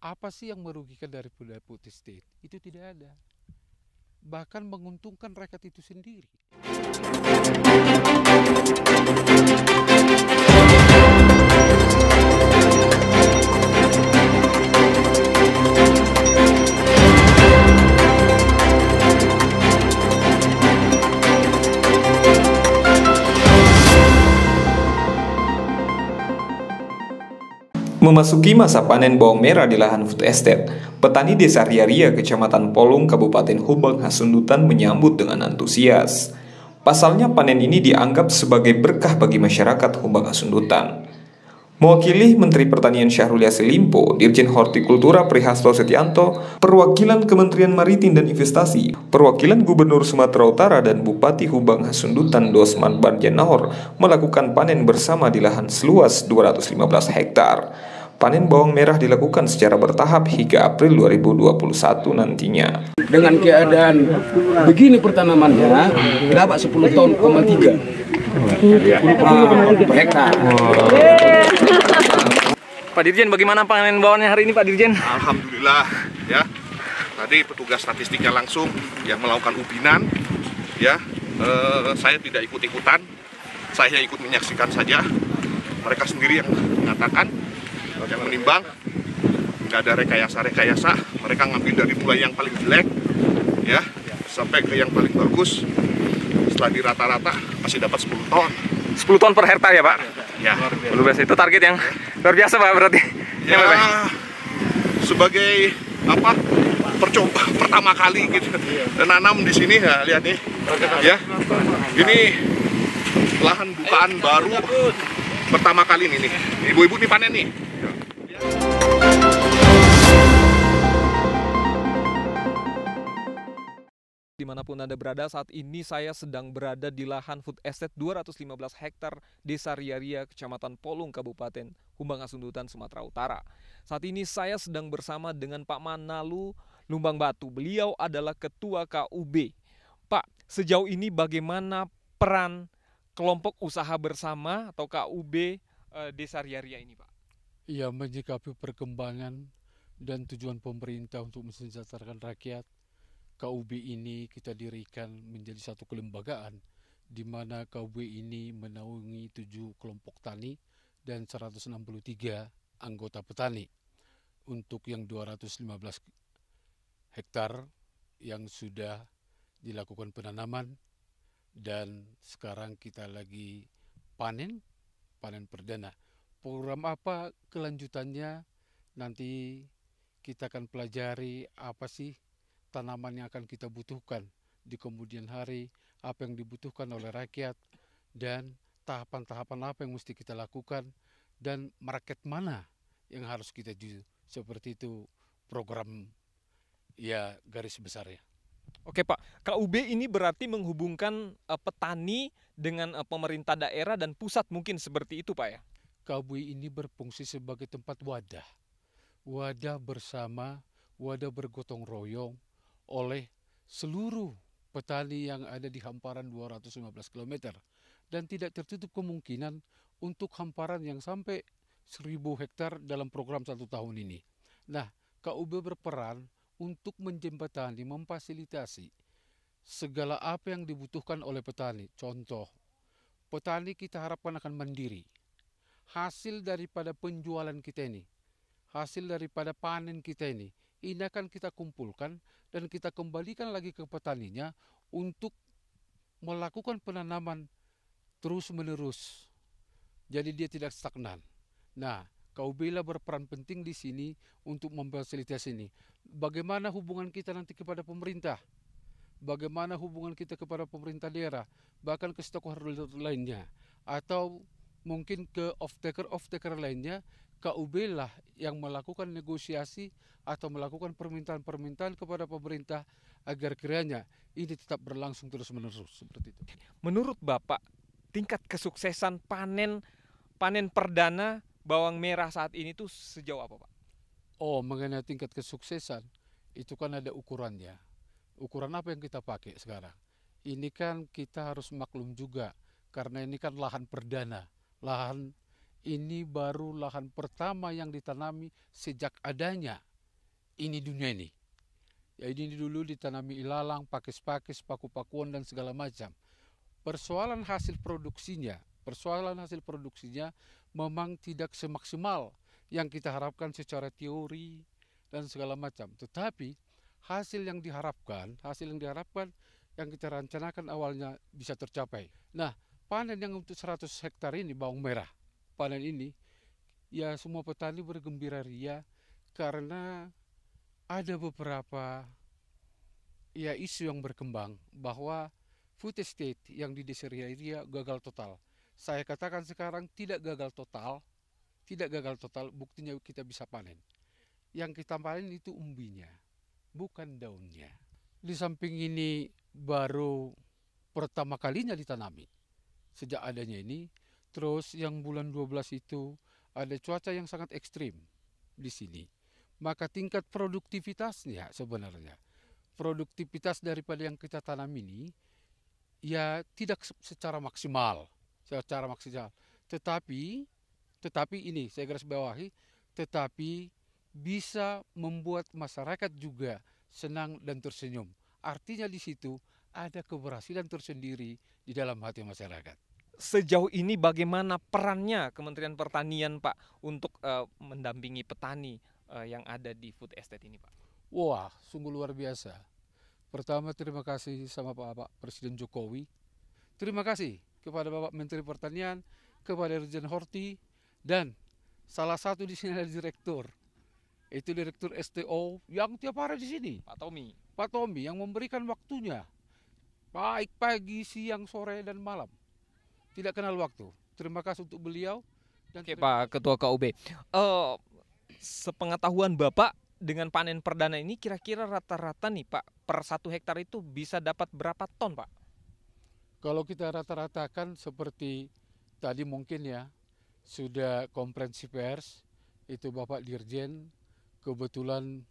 Apa sih yang merugikan dari deputy state? Itu tidak ada. Bahkan menguntungkan rakyat itu sendiri. Memasuki masa panen bawang merah di lahan food estate, petani desa Ria-Ria, Kecamatan Polung, Kabupaten Hubang, Hasundutan menyambut dengan antusias. Pasalnya panen ini dianggap sebagai berkah bagi masyarakat Hubang Hasundutan. Mewakili Menteri Pertanian Syahrul Yassin Limpo, Dirjen Hortikultura Prihasto Setianto, perwakilan Kementerian Maritim dan Investasi, perwakilan Gubernur Sumatera Utara dan Bupati Hubang Hasundutan Dosman Banjanahor melakukan panen bersama di lahan seluas 215 hektar. Panen bawang merah dilakukan secara bertahap hingga April 2021 nantinya. Dengan keadaan begini pertanamannya, dapat 10 ton, 3 per hektar. Pak Dirjen, bagaimana panen bawangnya hari ini, Pak Dirjen? Alhamdulillah, ya. Tadi petugas statistiknya langsung yang melakukan ubinan, ya. Saya tidak ikut-ikutan, saya ikut menyaksikan saja. Mereka sendiri yang mengatakan, yang menimbang, nggak ada rekayasa. Mereka ngambil dari mulai yang paling jelek, ya, sampai ke yang paling bagus. Setelah di rata-rata masih dapat 10 ton. 10 ton per hektar ya, Pak? Ya. Luar biasa, itu target yang luar biasa, Pak, berarti. Ya, sebagai apa? Percoba pertama kali gitu nanam di sini, ya, lihat nih. Ya. Ini lahan bukaan baru pertama kali ini nih. Ibu-ibu nih panen nih. Dimanapun Anda berada, saat ini saya sedang berada di lahan food estate 215 hektar Desa Ria-Ria, Kecamatan Polung, Kabupaten Hubang Hasundutan, Sumatera Utara. Saat ini saya sedang bersama dengan Pak Manalu Lumbang Batu. Beliau adalah Ketua KUB. Pak, sejauh ini bagaimana peran kelompok usaha bersama atau KUB Desa Ria-Ria ini, Pak? Ya, menyikapi perkembangan dan tujuan pemerintah untuk mensejahterakan rakyat, KUB ini kita dirikan menjadi satu kelembagaan di mana KUB ini menaungi 7 kelompok tani dan 163 anggota petani. Untuk yang 215 hektar yang sudah dilakukan penanaman dan sekarang kita lagi panen perdana. Program apa kelanjutannya nanti kita akan pelajari apa sih tanaman yang akan kita butuhkan di kemudian hari, apa yang dibutuhkan oleh rakyat, dan tahapan-tahapan apa yang mesti kita lakukan, dan market mana yang harus kita tuju. Seperti itu program ya garis besarnya. Oke, Pak, KUB ini berarti menghubungkan petani dengan pemerintah daerah dan pusat, mungkin seperti itu, Pak, ya? KUB ini berfungsi sebagai tempat wadah bersama, wadah bergotong royong oleh seluruh petani yang ada di hamparan 215 km dan tidak tertutup kemungkinan untuk hamparan yang sampai 1000 hektar dalam program 1 tahun ini. Nah, KUB berperan untuk menjembatani, memfasilitasi segala apa yang dibutuhkan oleh petani. Contoh, petani kita harapkan akan mandiri. Hasil daripada penjualan kita ini, hasil daripada panen kita ini akan kita kumpulkan dan kita kembalikan lagi ke petaninya untuk melakukan penanaman terus-menerus. Jadi dia tidak stagnan. Nah, KUB berperan penting di sini untuk memfasilitasi ini. Bagaimana hubungan kita nanti kepada pemerintah? Bagaimana hubungan kita kepada pemerintah daerah? Bahkan ke stakeholder lainnya. Atau mungkin ke off-taker lainnya, KUB lah yang melakukan negosiasi atau melakukan permintaan-permintaan kepada pemerintah agar kiranya ini tetap berlangsung terus-menerus seperti itu. Menurut Bapak, tingkat kesuksesan panen perdana bawang merah saat ini tuh sejauh apa, Pak? Oh, mengenai tingkat kesuksesan, itu kan ada ukurannya. Ukuran apa yang kita pakai sekarang? Ini kan kita harus maklum juga, karena ini kan lahan perdana. Lahan ini baru lahan pertama yang ditanami sejak adanya ini dunia ini. Ya, ini dulu ditanami ilalang, pakis-pakis, paku-pakuan dan segala macam. Persoalan hasil produksinya memang tidak semaksimal yang kita harapkan secara teori dan segala macam. Tetapi hasil yang diharapkan yang kita rencanakan awalnya bisa tercapai. Nah, panen yang untuk 100 hektar ini bawang merah, panen ini, ya semua petani bergembira ria karena ada beberapa ya isu yang berkembang bahwa food estate yang di Desa Riaria gagal total. Saya katakan sekarang tidak gagal total, buktinya kita bisa panen. Yang kita panen itu umbinya, bukan daunnya. Di samping ini baru pertama kalinya ditanami sejak adanya ini. Terus yang bulan 12 itu ada cuaca yang sangat ekstrim di sini. Maka tingkat produktivitasnya sebenarnya, produktivitas daripada yang kita tanam ini ya tidak secara maksimal. Tetapi ini saya garis bawahi, tetapi bisa membuat masyarakat juga senang dan tersenyum. Artinya di situ ada keberhasilan tersendiri di dalam hati masyarakat. Sejauh ini bagaimana perannya Kementerian Pertanian, Pak, untuk mendampingi petani yang ada di food estate ini, Pak? Wah, sungguh luar biasa. Pertama, terima kasih sama Pak Presiden Jokowi. Terima kasih kepada Bapak Menteri Pertanian, kepada Dirjen Horti, dan salah satu di sini ada direktur. Itu direktur STO yang tiap hari di sini. Pak Tommy yang memberikan waktunya. Baik pagi, siang, sore, dan malam. Tidak kenal waktu. Terima kasih untuk beliau. Dan Oke, Pak Ketua KUB. Sepengetahuan Bapak, dengan panen perdana ini kira-kira rata-rata nih Pak, per 1 hektar itu bisa dapat berapa ton, Pak? Kalau kita rata-ratakan seperti tadi mungkin ya, sudah konferensi pers, itu Bapak Dirjen, kebetulan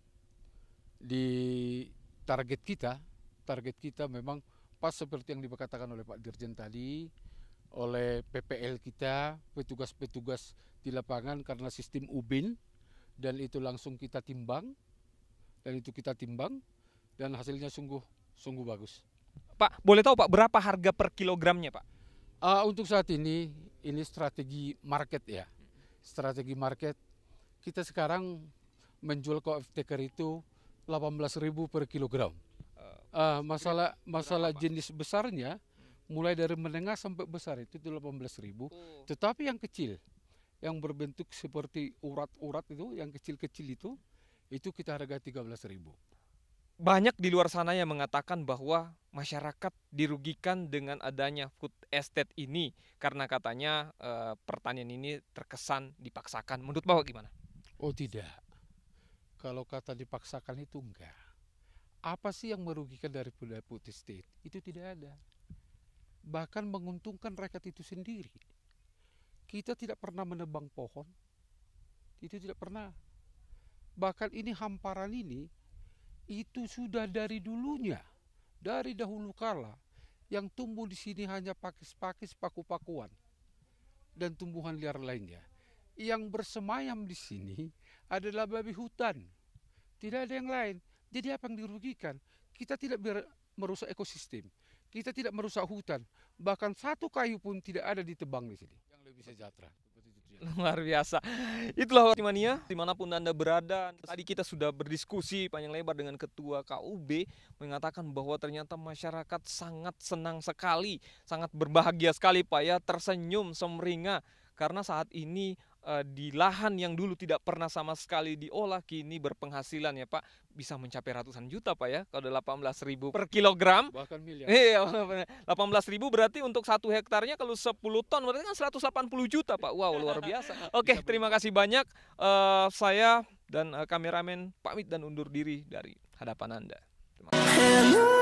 di target kita memang pas seperti yang dikatakan oleh Pak Dirjen tadi, oleh PPL kita, petugas-petugas di lapangan karena sistem UBIN, dan itu langsung kita timbang, dan hasilnya sungguh bagus. Pak, boleh tahu Pak berapa harga per kilogramnya, Pak? Untuk saat ini strategi market ya. Strategi market, kita sekarang menjual ke off-taker itu 18.000 per kilogram. Masalah jenis besarnya, mulai dari menengah sampai besar itu 18.000. Tetapi yang kecil, yang berbentuk seperti urat-urat itu, yang kecil-kecil itu kita harga 13.000. Banyak di luar sana yang mengatakan bahwa masyarakat dirugikan dengan adanya food estate ini karena katanya pertanian ini terkesan dipaksakan. Menurut Bapak gimana? Oh tidak, kalau kata dipaksakan itu enggak. Apa sih yang merugikan dari food estate? Itu tidak ada. Bahkan menguntungkan rakyat itu sendiri. Kita tidak pernah menebang pohon, itu tidak pernah. Bahkan ini hamparan ini, itu sudah dari dulunya, dari dahulu kala, yang tumbuh di sini hanya pakis-pakis, paku-pakuan, dan tumbuhan liar lainnya. Yang bersemayam di sini adalah babi hutan, tidak ada yang lain. Jadi apa yang dirugikan? Kita tidak merusak ekosistem, kita tidak merusak hutan, bahkan satu kayu pun tidak ada ditebang di sini. Yang lebih sejahtera. Luar biasa. Itulah Mania, dimanapun Anda berada. Tadi kita sudah berdiskusi panjang lebar dengan Ketua KUB, mengatakan bahwa ternyata masyarakat sangat senang sekali, sangat berbahagia sekali Pak ya, tersenyum semringah. Karena saat ini di lahan yang dulu tidak pernah sama sekali diolah, kini berpenghasilan ya Pak, bisa mencapai ratusan juta Pak ya, kalau 18.000 per kilogram. Bahkan miliar. Iya, 18.000 berarti untuk 1 hektarnya kalau 10 ton berarti kan 180 juta Pak. Wow, luar biasa. Oke, terima kasih banyak. Saya dan kameramen pamit dan undur diri dari hadapan Anda. Terima kasih.